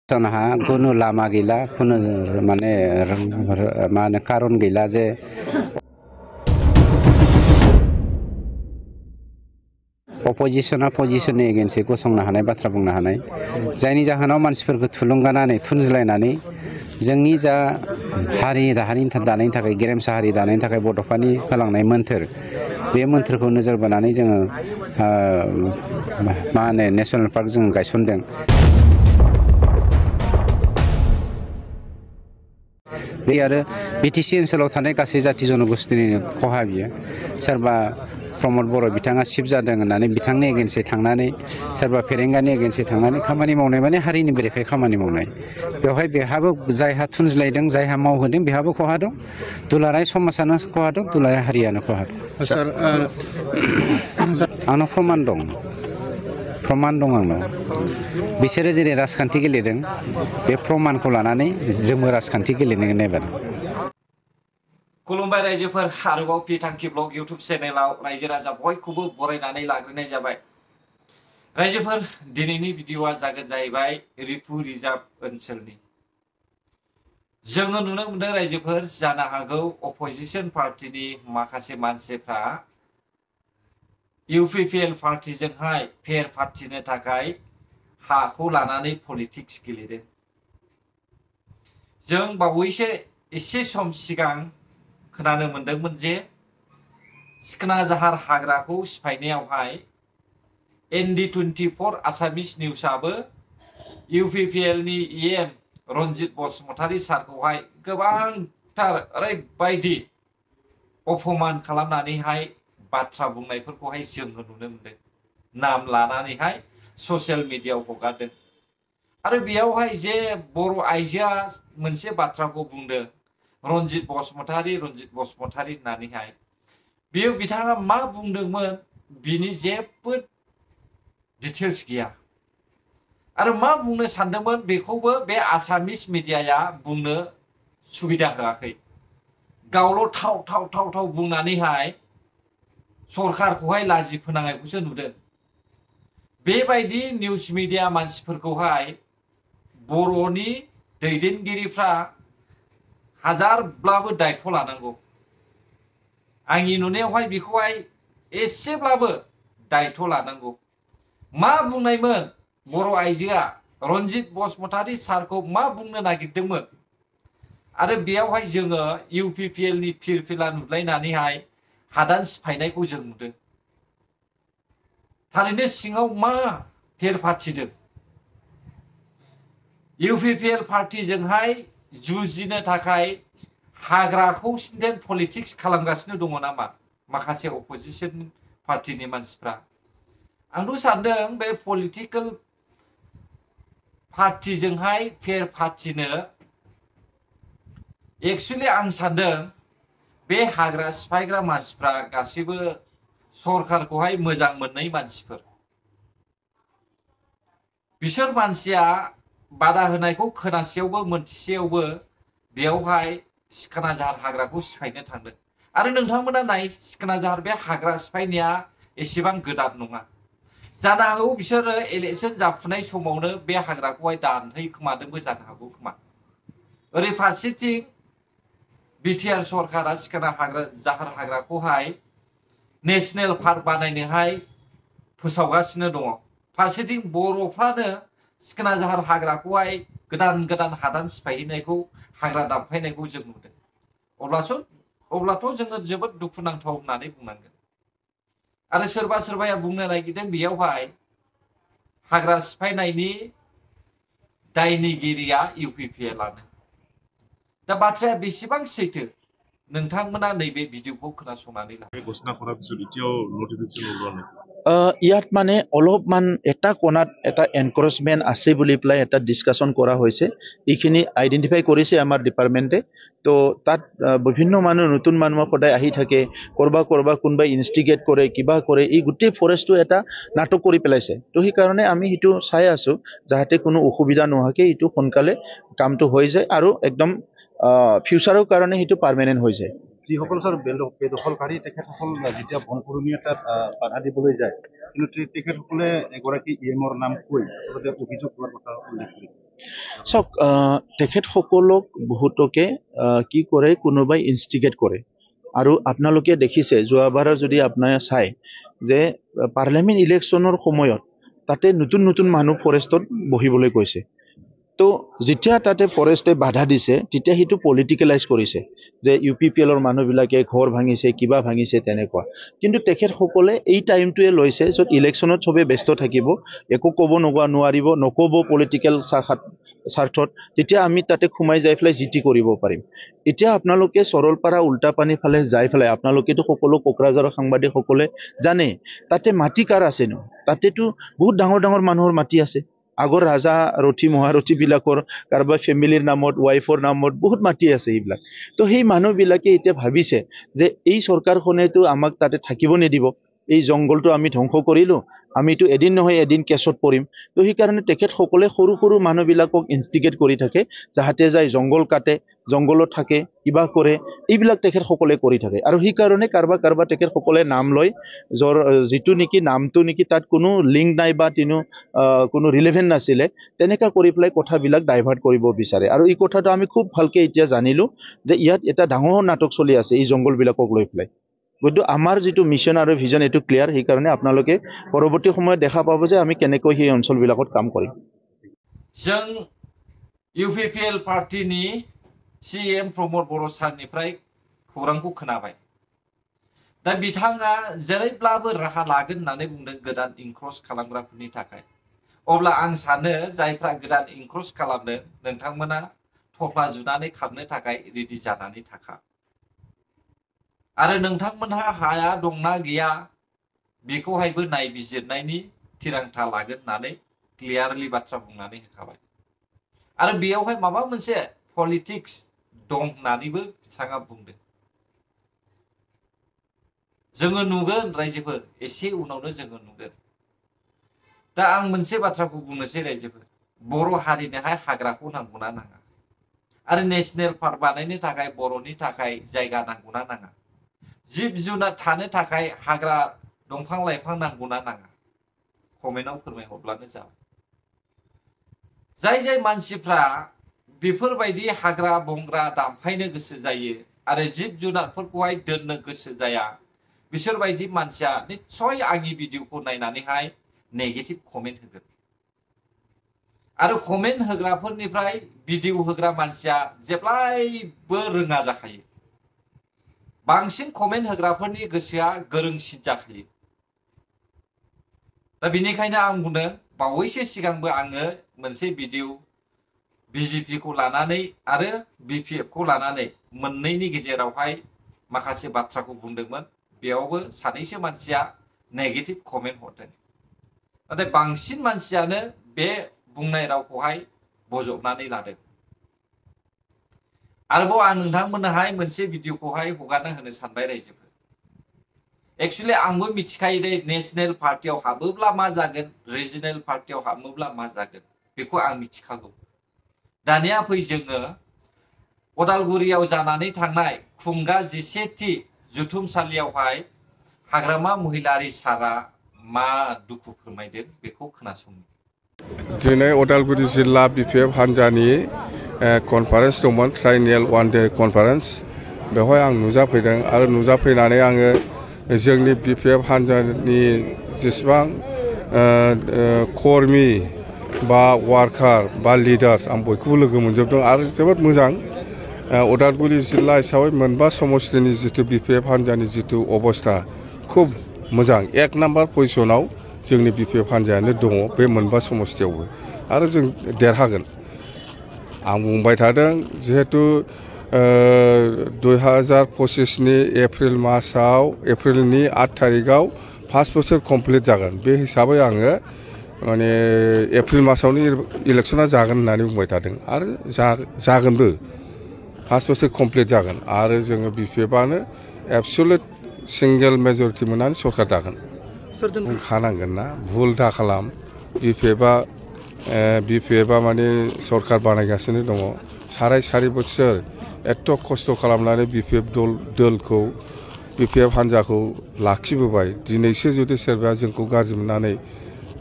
जोंहा कुनु लामा गैला कुनु माने मा होनो कारन गैला जे अपोजिशना पजिशननि एगेन्स्टै गसंनो हानाय बाथ्रा बुंनो हानाय जायनि जाहोनाव मानसिफोरखौ थुलुंगानानै थुनज्लायनानै जोंनि जा हारि दानायनि थाखाय गेरेमसा हारि दानायनि थाखाय बड'फानि होलांनाय मोन्थोर बे मोन्थोरखौ नोजोर बोनानै जोङो मा होनो नेशनेल पार्क जों गायसनदों। बे आरो बिटिसि ओनसोलाव थानाय गासै जाति जनगोष्ठीनिनो खहा बियो सोरबा प्रमद बर' बिथाङा सिफ जादों होननानै बिथांनि एगेन्स्टै थांनानै सोरबा फेरेंगानि एगेन्स्टै थांनानै खामानि मावनाय माने हारिनि बेरेखायै खामानि मावनाय बेवहाय बेहाबो जायहा थुनज्लायदों जायहा मावहोदों बेहाबो खहा दं दुलाराय समाजानो खहा दं दुलाराय हारियानो खहा दं। आंनाव प्रमान दं आंनाव बिसोरो जेरै राजखान्थि गेलेदों बे प्रमानखौ लानानै जोंबो राजखान्थि गेलेनो नायबाय। खुलुमबाय रायजोफोर आरोबाव पिटांखि ब्लग इउट्युब चेनेलाव रायजो राजा बयखौबो बरायनानै लाग्रोनाय जाबाय। रायजोफोर दिनैनि भिडिअआ जागोन जाहैबाय रिफु रिजार्भ ओनसोलनि। जोङो नुनो मोनदों रायजोफोर जानो हागौ अपोजिशन पार्टीनि माखासे मानसिफ्रा इउपिपिएल पार्टीजोंहाय फेर फाथिनो थाखाय हाखौ लानानै पलिटिक्स गेलेदों। जों बावैसो एसे सम सिगां खोनानो मोनदोंमोन जे सिखोना जाहार हाग्राखौ सिफायनायावहाय ND24 आसामिस निउसआबो इउपिपिएलनि EM रन्जित बसुमतारी सारखौहाय गोबांथार ओरैबायदि अपमान खालामनानैहाय बाथ्रा बुंनायफोरखौहाय जोङो नुनो मोनदों। नाम लानानैहाय ससियेल मिडियायाव हगारदों आरो बेयावहाय जे बर' आइजोआ मोनसे बाथ्राखौ बुंदों रन्जित बसुमतारी होननानैहाय बेयो बिथाङा मा बुंदोंमोन बिनि जेबो डिटेल्स गैया आरो मा बुंनो सानदोंमोन बेखौबो बे आसामिस मिडियाया बुंनो सुबिदा होआखै। गावल' थाव बुंनानैहाय सरखारखौहाय लाजि फोनांनायखौसो नुदों। बेबायदि निउस मिडिया मानसिफोरखौहाय बर'नि दैदेनगिरिफ्रा हाजारब्लाबो दायथ' लानांगौ। आंनि नुनायावहाय बेखौहाय एसेब्लाबो दायथ' लानांगौ। मा बुंनायमोन बर' आइजोआ रन्जित बसुमतारी सारखौ मा बुंनो नागिरदोंमोन आरो बेयावहाय जोङो इउपिपिएलनि फिरफिला नुलायनानैहाय हादान सिफायनायखौ जों नुदों। थारैनो सिङाव मा फेर फाथिदों इउपिपिएल पार्टीजोंहाय जुजिनो थाखाय हाग्राखौ सिन्देन पलिटिक्स खालामगासिनो दङ नामा माखासे अपोजिशन पार्टीनि मानसिफ्रा? आंथ' सानदों बे पलिटिकल पार्टीजोंहाय फेर फाथिनो एक्चुअली आं सानदों बे हाग्रा सिफायग्रा मानसिफ्रा गासैबो सरखारखौहाय मोजां मोननाय मानसिफोर। बिसोर मानसिया बादा होनायखौ खोनासेयावबो मोनथिसेयावबो बेयावहाय सिखोना जाहार हाग्राखौ सिफायनो थांदों आरो नोंथांमोना नाय सिखोना जाहार बे हाग्रा सिफायनाया एसेबां गोदान नङा। जानो हागौ बिसोरो इलेक्शन जाफुनाय समावनो बे हाग्राखौहाय दानहैखोमादोंबो जानो हागौ खोमा। ओरै फारसेथिं बिटिआर सरकारा सिखोना जाहार हाग्राखौहाय नेशनेल पार्क बानायनोहाय फोसावगासिनो दङ। फारसेथिं बर'फ्रानो सिखोना जाहार हाग्राखौहाय गोदान हादान सिफायहैनायखौ हाग्रा दानफायनायखौ जों नुदों। अब्लाथ' जोङो जोबोद दुखुनांथाव होननानै बुंनांगोन। आरो सोरबाया बुंनो नागिरदों बेयावहाय हाग्रा सिफायनायनि दायनिगिरिया इउपिपिएलआनो। दा बाथ्राया बेसेबां सैथो नोंथांमोना नैबे भिडिअखौ खोनासंनानै ला। ইয়াত মানে অলপমান এটা কোণাত এটা এনকাৰেজমেণ্ট আছে বুলি পেলাই এটা ডিছকাশ্যন কৰা হৈছে। এইখিনি আইডেণ্টিফাই কৰিছে আমাৰ ডিপাৰ্টমেণ্টে। তো তাত বিভিন্ন মানুহ নতুন মানুহ সদায় আহি থাকে, কৰবা কোনোবাই ইনষ্টিগেট কৰে, কিবা কৰে, এই গোটেই ফৰেষ্টটো এটা নাটক কৰি পেলাইছে। তো সেইকাৰণে আমি সেইটো চাই আছোঁ যাতে কোনো অসুবিধা নোহোৱাকৈ এইটো সোনকালে কামটো হৈ যায় আৰু একদম ফিউচাৰৰ কাৰণে সেইটো পাৰ্মানেণ্ট হৈ যায়। যিসকল স্যার বেদখলকারী তেখেতসকল যেতিয়া বনকৰণীয়ে তাত বাধা দিবলৈ যায়, কিন্তু তেখেতসকলে এগৰাকী ইএমৰ নাম কৈ আচলতে অভিযোগ কৰাৰ কথা উল্লেখ কৰিছে। চাওক, তেখেতসকলক বহুতকে কি কৰে, কোনোবাই ইনষ্টিগেট কৰে। আৰু আপোনালোকে দেখিছে যোৱাবাৰ যদি আপোনাৰ চাই যে পাৰ্লিয়ামেণ্ট ইলেকশ্যনৰ সময়ত তাতে নতুন নতুন মানুহ ফৰেষ্টত বহিবলৈ কৈছে। তো যেতিয়া তাতে ফৰেষ্টে বাধা দিছে তেতিয়া সেইটো পলিটিকেলাইজ কৰিছে যে UPPLৰ মানুহবিলাকে ঘৰ ভাঙিছে, কিবা ভাঙিছে তেনেকুৱা। কিন্তু তেখেতসকলে এই টাইমটোৱে লৈছে য'ত ইলেকশ্যনত চবে ব্যস্ত থাকিব, একো ক'ব নোৱাৰিব, নক'ব পলিটিকেল স্বাৰ্থত, তেতিয়া আমি তাতে সোমাই যাই পেলাই জিটি কৰিব পাৰিম। এতিয়া আপোনালোকে সৰলপাৰা উল্টাপানী ফালে যাই পেলাই আপোনালোকেতো সকলো কোকৰাঝাৰৰ সাংবাদিকসকলে জানে তাতে মাটি কাৰ আছেনো। তাতেতো বহুত ডাঙৰ ডাঙৰ মানুহৰ মাটি আছে। আগৰ ৰাজা ৰথী মহাৰথীবিলাকৰ কাৰোবাৰ ফেমিলিৰ নামত, ৱাইফৰ নামত বহুত মাটি আছে এইবিলাক। তো সেই মানুহবিলাকে এতিয়া ভাবিছে যে এই চৰকাৰখনেতো আমাক তাতে থাকিব নিদিব, এই জংঘলটো আমি ধ্বংস কৰিলোঁ, আমিতো এদিন নহয় এদিন কেছত পৰিম। তো সেইকাৰণে তেখেতসকলে সৰু সৰু মানুহবিলাকক ইনষ্টিগেট কৰি থাকে, যাহাতে যায় জংঘল কাটে, জংঘলত থাকে, কিবা কৰে, এইবিলাক তেখেতসকলে কৰি থাকে। আৰু সেইকাৰণে কাৰোবাৰ তেখেতসকলে নাম লয় যিটো নেকি নামটো নেকি তাত কোনো লিংক নাই বা কোনো ৰিলেভেণ্ট নাছিলে, তেনেকুৱা কৰি পেলাই কথাবিলাক ডাইভাৰ্ট কৰিব বিচাৰে। আৰু এই কথাটো আমি খুব ভালকৈ এতিয়া জানিলোঁ যে ইয়াত এটা ডাঙৰ নাটক চলি আছে এই জংঘলবিলাকক লৈ পেলাই। গতিকে আমাৰ যিটো মিছন আৰু ভিজন এইটো ক্লিয়াৰ। সেইকাৰণে আপোনালোকে পৰৱৰ্তী সময়ত দেখা পাব যে আমি কেনেকৈ সেই অঞ্চলবিলাকত কাম কৰিম। जों UPPL पार्टीनि CM प्रमद बर' सारनिफ्राय खौरांखौ खोनाबाय। दा बिथाङा जेरैब्लाबो राहा लागोन होननानै बुंदों गोदान इनक्रस खालामग्राफोरनि थाखाय। अब्ला आं सानो जायफ्रा गोदान इनक्रस खालामदों नोंथांमोना थफ्ला जुनानै खारनो थाखाय रेडि जानानै थाखा। आरो नोंथांमोनहा हाया दंना गैया बेखौहायबो नायबिजिरनायनि थिरांथा लागोन होननानै क्लियारलि बाथ्रा बुंनानै होखाबाय। आरो बेयावहाय माबा मोनसे पलिटिक्स दं होननानैबो बिथाङा बुंदों। जोङो नुगोन रायजोफोर, एसे उनावनो जोङो नुगोन। दा आं मोनसे बाथ्राखौ बुंनोसै रायजोफोर, बर' हारिनोहाय हाग्राखौ नांगौना नाङा? आरो नेशनेल पार्क बानायनो थाखाय बर'नि थाखाय जायगा नांगौना नाङा? जिब जुनार थानो थाखाय हाग्रा दंफां लाइफां नांगौना नाङा? कमेन्टआव फोरमायहरब्लानो जाबाय। जाय जाय मानसिफ्रा बेफोरबायदि हाग्रा बंग्रा दानफायनो गोसो जायो आरो जिब जुनारफोरखौहाय दोननो गोसो जाया, बिसोरबायदि मानसिया निस्सय आंनि भिडिअखौ नायनानैहाय नेगेटिभ कमेन्ट होगोन। आरो कमेन्ट होग्राफोरनिफ्राय भिडिअ होग्रा मानसिया जेब्लायबो रोङा जाखायो। बांसिन कमेन्ट होग्राफोरनि गोसोआ गोरोंसिन जाखायो। दा बेनिखायनो आं बुंदों, बावैसो सिगांबो आङो मोनसे भिडिअ BJP खौ लानानै आरो BPF खौ लानानै मोननैनि गेजेरावहाय माखासे बाथ्राखौ बुंदोंमोन। बेयावबो सानैसो मानसिया नेगेटिभ कमेन्ट हरदों। नाथाय बांसिन मानसियानो बे बुंनाय रावखौहाय बजबनानै लादों। आरोबाव आं नोंथांमोननोहाय मोनसे भिडिअखौहाय हगारना होनो सानबाय रायजोफोर। एक्चुअली आंबो मिथिखायो दे नेशनेल पार्टियाव हाबोब्ला मा जागोन, रिजनेल पार्टियाव हाबोब्ला मा जागोन, बेखौ आं मिथिखागौ। दानिया फै जोङो अदालगुरियाव जानानै थांनाय खुंगा 11थि जुथुमसालियावहाय हाग्रामा महिलारि सारा मा दुखु फोरमायदों बेखौ खोनासंनि। दिनै अदालगुरि जिल्ला BPF हान्जानि कनफारेन्स दंमोन, ट्राइनियेल वान डे कनफारेन्स। बेवहाय आं नुजाफैदों आरो नुजाफैनानै आङो जोंनि BPF हान्जानि जेसेबां कर्मि बा वार्कार बा लिडार्स आं बयखौबो लोगो मोनजोबदों आरो जोबोद मोजां। अदालगुरि जिल्ला हिसाबै मोनबा समस्तिनि जितु BPF हान्जानि जितु अबस्था खुब मोजां। 1 नाम्बार पजिसनाव जोंनि BPF हान्जायानो दङ बे मोनबा समस्तियावबो, आरो जों देरहागोन। आं बुंबाय थादों जिहेतु 2025नि एप्रिल मासाव, एप्रिलनि 8 तारिखआव 5 बोसोर कमप्लिट जागोन। बे हिसाबै आङो माने एप्रिल मासावनो इलेक्शना जागोन होननानै बुंबाय थादों आरो जागोनबो। 5 बोसोर कमप्लिट जागोन आरो जोङो BPFआनो एबसुलेट सिंगेल मेजरिटि मोननानै सरकार दागोन। बुंखानांगोन ना, भुल दा खालाम। BPFआ बिपिएफआ माने सरकार बानायगासिनो दङ साराय बोसोर एथ' खस्थ' खालामनानै बिपिएफ दलखौ बिपिएफ हान्जाखौ लाखिबोबाय दिनैसो जुदि सोरबा जोंखौ गाज्रि मोननानै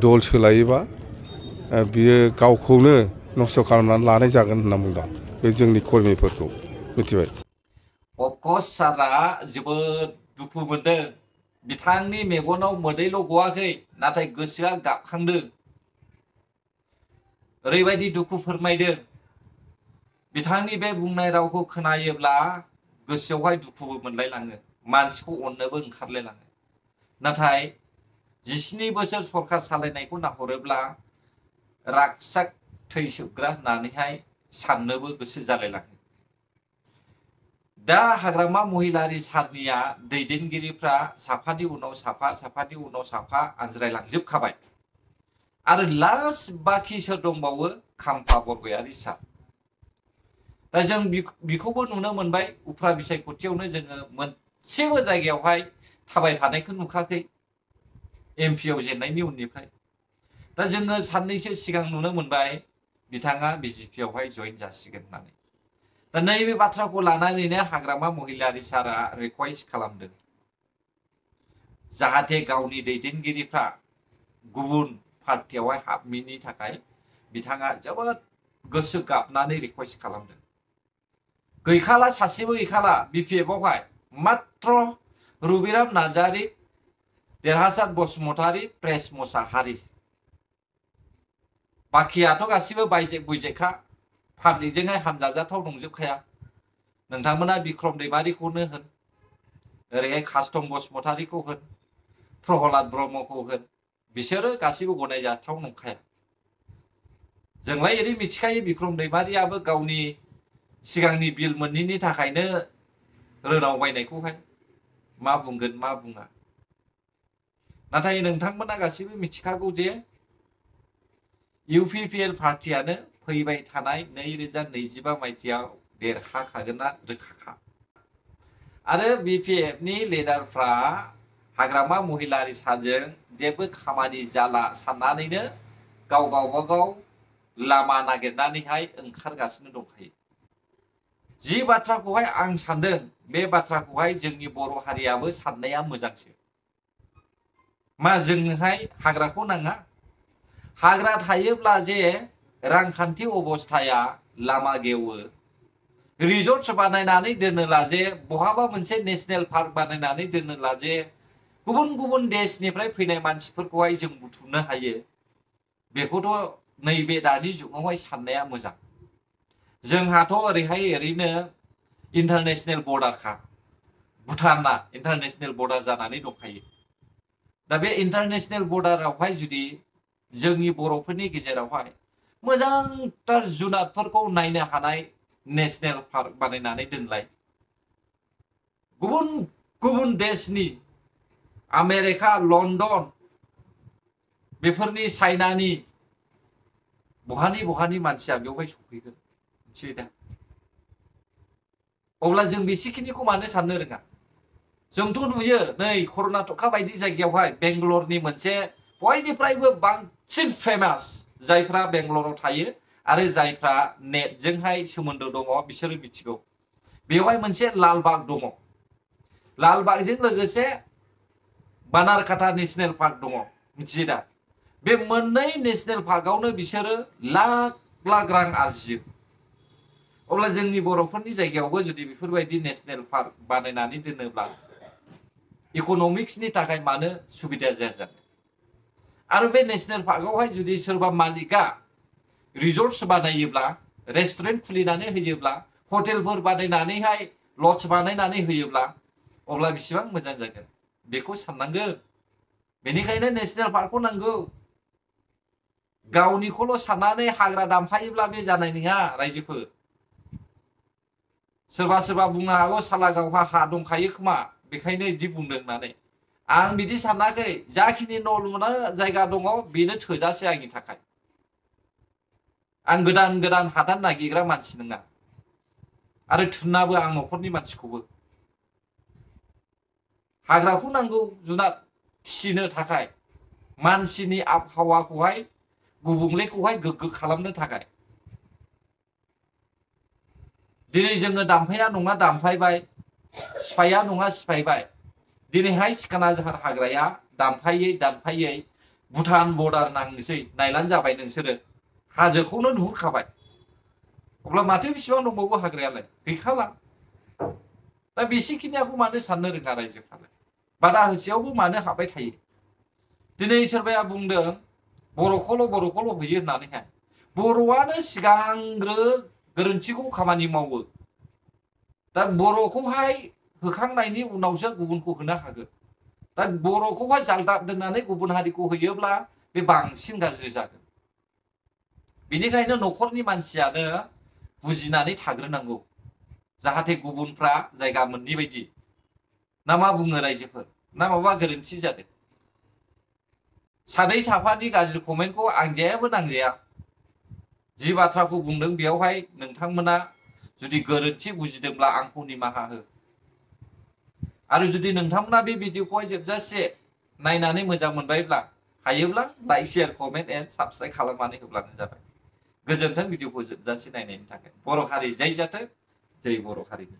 दल सोलायोबा बियो गावखौनो नस्थ' खालामनानै लानाय जागोन होनना बुंदों बे जोंनि कर्मिफोरखौ मिथिबाय। अफकर्स सारा जोबोद दुखु मोनदों बिथांनि मेगनाव मोदैल' गवाखै नाथाय गोसोआ गाबखांदों ओरैबायदि दुखु फोरमायदों बिथांनि बे बुंनाय रावखौ खोनायोब्ला गोसोआवहाय दुखुबो मोनलायलाङो मानसिखौ अननोबो ओंखारलायलाङो नाथाय 17 बोसोर सरकार सालायनायखौ नाहरोब्ला रागसाक थै सोबग्रा होननानैहाय साननोबो गोसो जालायलाङो। दा हाग्रामा महिलारि सारनिया दैदेनगिरिफ्रा साफानि उनाव साफा आनज्रायलांजोबखाबाय आरो लास्ट बाखि सोर दंबावो खाम्फा बरगयारि सार। दा जों बिखौबो नुनो मोनबाय उफ्रा बिसायख'थियावनो जोङो मोनसेबो जायगायावहाय थाबायफानायखौ नुखाखै एमपिआव जेननायनि उननिफ्राय। दा जोङो साननैसो सिगां नुनो मोनबाय बिथाङा बिजेपिआवहाय जइन जासिगोन होननानै। दा नैबे बाथ्राखौ लानानैनो हाग्रामा महिलारि सारा रिक्वेस्ट खालामदों जाहाथे गावनि दैदेनगिरिफ्रा गुबुन पार्टियावहाय हाबमिनि थाखाय बिथाङा जोबोद गोसो गाबनानै रिक्वेस्ट खालामदों। गैखाला सासेबो गैखाला बिपिएफआवहाय मात्र रबिराम नार्जारि देरहासार बसुमतारी प्रेस मोसाहारि बाखियाथ' गासिबो बायजेक बुइजेकखा पाब्लिकजोंहाय हामजाजाथाव नंजोबखाया नोंथांमोना बिक्रम दैमारिखौनो होन ओरैहाय कास्टम बसुमतारीखौ होन प्रहलाद ब्रह्मखौ होन बिसोरो गासिबो गनायजाथाव नंखाया। जोंलाय ओरै मिथिखायो बिक्रम दैमारियाबो गावनि सिगांनि बिल मोनैनि थाखायनो रोनावबायनायखौहाय मा बुंगोन मा बुङा नाथाय नोंथांमोना गासिबो मिथिखागौ जे इउपिपिएल पार्टियानो फैबाय थानाय 2025 मायथाइयाव देरहाखागोना रोखाखा आरो बिपिएफनि लिडारफ्रा हाग्रामा महिलारि सारजों जेबो खामानि जाला साननानैनो गावबागाव लामा नागिरनानैहाय ओंखारगासिनो दंखायो। जि बाथ्राखौहाय आं सानदों बे बाथ्राखौहाय जोंनि बर' हारियाबो साननाया मोजांसो। मा जोंनोहाय हाग्राखौ नाङा? हाग्रा थायोब्ला जे रांखान्थि अबस्थाया लामा गेवो रिजर्ट्स बानायनानै दोनोला जे बहाबा मोनसे नेशनेल पार्क बानायनानै दोनोला जे गुबुन गुबुन देशनिफ्राय फैनाय मानसिफोरखौहाय जों बुथुमनो हायो बेखौथ' नैबे दानि जुगावहाय साननाया मोजां। जोंहाथ' ओरैनो इन्टारनेशनेल बर्डारखा भुटाना इन्टारनेशनेल बर्डार जानानै दंखायो। दा बे इन्टारनेशनेल बर्डारावहाय जुदि जोंनि बर'फोरनि गेजेरावहाय मोजांथार जुनादफोरखौ नायनो हानाय नेशनेल पार्क बानायनानै दोनलाय गुबुन गुबुन देशनि आमेरिका लन्डन बेफोरनि चाइनानि बहानि मानसिया बेवहाय सफैगोन मिथियो दा? अब्ला जों बेसेखिनिखौ मानो साननो रोङा? जोंथ' नुयो नै कर्नाटका बायदि जायगायावहाय बेंगलरनि मोनसे बयनिफ्रायबो बांसिन फेमास जायफ्रा बेंगलराव थायो आरो जायफ्रा नेटजोंहाय सोमोन्दो दङ बिसोरो मिथिगौ बेवहाय मोनसे लालबाग दङ। लालबागजों लोगोसे बानारकाटा नेशनेल पार्क दङ मिथियो दा? बे मोननै नेशनेल पार्कआवनो बिसोरो लाख लाख रां आरजियो। अब्ला जोंनि बर'फोरनि जायगायावबो जुदि बेफोरबायदि नेशनेल पार्क बानायनानै दोनोब्ला इक'नमिक्सनि थाखाय मानो सुबिदा जाया जानो? आरो बे नेशनेल पार्कआवहाय जुदि सोरबा मालिका रिजर्ट्स बानायोब्ला रेस्टुरेन्ट खुलिनानै होयोब्ला हटेलफोर बानायनानैहाय लज बानायनानै होयोब्ला अब्ला बेसेबां मोजां जागोन बेखौ साननांगोन। बेनिखायनो नेशनेल पार्कखौ नांगौ। गावनिखौल' साननानै हाग्रा दानफायोब्ला बे जानाय नङा रायजोफोर। सोरबा बुंनो हागौ साला गावहा हा दंखायो खोमा बेखायनो बिदि बुंदों होननानै। आं बिदि सानाखै जाखिनि न' लुनो जायगा दङ बेनो थोजासे आंनि थाखाय। आं गोदान हादान नागिरग्रा मानसि नङा आरो थुनाबो आं न'खरनि मानसिखौबो। हाग्राखौ नांगौ जुनाद फिसिनो थाखाय मानसिनि आबहावाखौहाय गुबुंलेखौहाय गोग्गो खालामनो थाखाय दिनै जोङो दामफाया नङा दामफायबाय सिफाया नङा सिफायबाय दिनैहाय सिखोना जाहार हाग्राया दानफायै भुटान बर्डार नांनोसै नायलान जाबाय नोंसोरो हाजोखौनो नुहुरखाबाय अब्ला माथो बेसेबां दंबावो हाग्रायालाय गैखाला दा बेसेखिनियाखौ मानो साननो रोङा रायजोफ्रालाय बादा होसेयावबो मानो हाबबाय थायो दिनै सोरबाया बुंदों बर'खौल' होयो होननानैहाय बर'आनो सिगांग्रो गोरोन्थिखौ खामानि मावो दा बर'खौहाय होखांनायनि उनावसो गुबुनखौ होनो हागोन दा बर'खौहाय जालदाब दोननानै गुबुन हारिखौ होयोब्ला बे बांसिन गाज्रि जागोन बेनिखायनो न'खरनि मानसियानो बुजिनानै थाग्रोनांगौ जाहाथे गुबुनफ्रा जायगा मोननि बायदि ना मा बुङो रायजोफोर ना माबा गोरोन्थि जादों सानै साफानि गाज्रि कमेन्टखौ आंजायाबो नांजाया जि बाथ्राखौ बुंदों बेयावहाय नोंथांमोना जुदि गोरोन्थि बुजिदोंब्ला आंखौ निमाहा हो आरो जुदि नोंथांमोना बे भिडिअखौहाय जोबजासे नायनानै मोजां मोनबायब्ला हायोब्ला like share comment and subscribe खालामनानै होब्लानो जाबाय गोजोन्थों भिडिअखौ जोबजासे नायनायनि थाखाय बर' हारि जै जाथों जै बर' हारिनि